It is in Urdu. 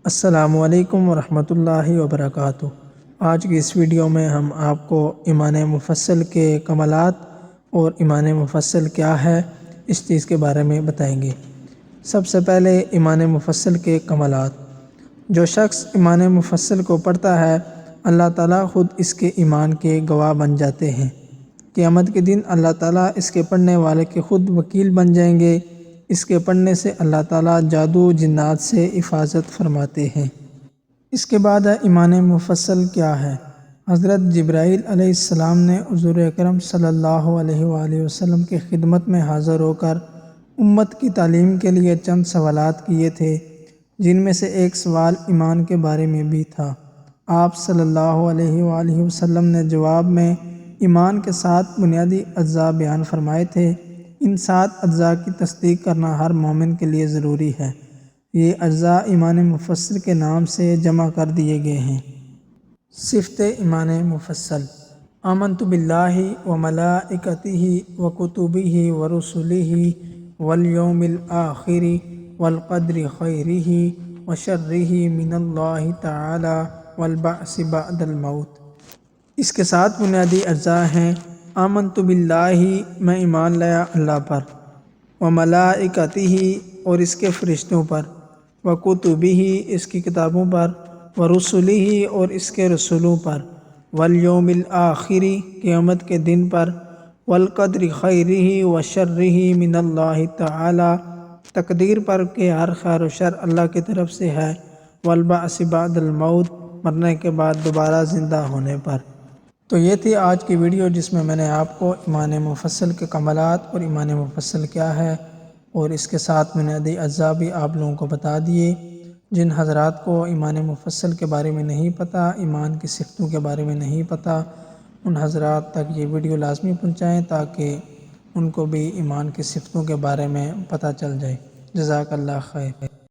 السلام علیکم ورحمۃ اللہ وبرکاتہ۔ آج کی اس ویڈیو میں ہم آپ کو ایمان مفصل کے کمالات اور ایمان مفصل کیا ہے اس چیز کے بارے میں بتائیں گے۔ سب سے پہلے ایمان مفصل کے کمالات۔ جو شخص ایمان مفصل کو پڑھتا ہے اللہ تعالیٰ خود اس کے ایمان کے گواہ بن جاتے ہیں۔ قیامت کے دن اللہ تعالیٰ اس کے پڑھنے والے کے خود وکیل بن جائیں گے۔ اس کے پڑھنے سے اللہ تعالیٰ جادو جنات سے حفاظت فرماتے ہیں۔ اس کے بعد ہے ایمان مفصل کیا ہے۔ حضرت جبرائیل علیہ السلام نے حضور اکرم صلی اللہ علیہ وآلہ وسلم کی خدمت میں حاضر ہو کر امت کی تعلیم کے لیے چند سوالات کیے تھے، جن میں سے ایک سوال ایمان کے بارے میں بھی تھا۔ آپ صلی اللہ علیہ وآلہ وسلم نے جواب میں ایمان کے 7 بنیادی اجزاء بیان فرمائے تھے۔ ان 7 اجزاء کی تصدیق کرنا ہر مومن کے لیے ضروری ہے۔ یہ اجزاء ایمان مفصل کے نام سے جمع کر دیے گئے ہیں۔ صفت ایمان مفصل: آمنت باللہ وملائکتہ وکتبہ ورسلہ والیوم الآخر والقدر خیرہ وشرہ من اللہ تعالی والبعث بعد الموت۔ اس کے 7 بنیادی اجزاء ہیں: آمنت باللہ، میں ایمان لایا اللہ پر، وملائکتہ، اور اس کے فرشتوں پر، وکتبہ، اس کی کتابوں پر، ورسلہ، اور اس کے رسولوں پر، والیوم الآخر، قیامت کے دن پر، والقدر خیرہ وشرہ من اللہ تعالی، تقدیر پر کہ ہر خیر و شر اللہ کی طرف سے ہے، والبعث بعد الموت، مرنے کے بعد دوبارہ زندہ ہونے پر۔ تو یہ تھی آج کی ویڈیو جس میں نے آپ کو ایمان مفصل کے کمالات اور ایمان مفصل کیا ہے اور اس کے 7 بنیادی اجزاء بھی آپ لوگوں کو بتا دیے۔ جن حضرات کو ایمان مفصل کے بارے میں نہیں پتہ، ایمان کی صفتوں کے بارے میں نہیں پتہ، ان حضرات تک یہ ویڈیو لازمی پہنچائیں تاکہ ان کو بھی ایمان کی صفتوں کے بارے میں پتہ چل جائے۔ جزاک اللہ خیر۔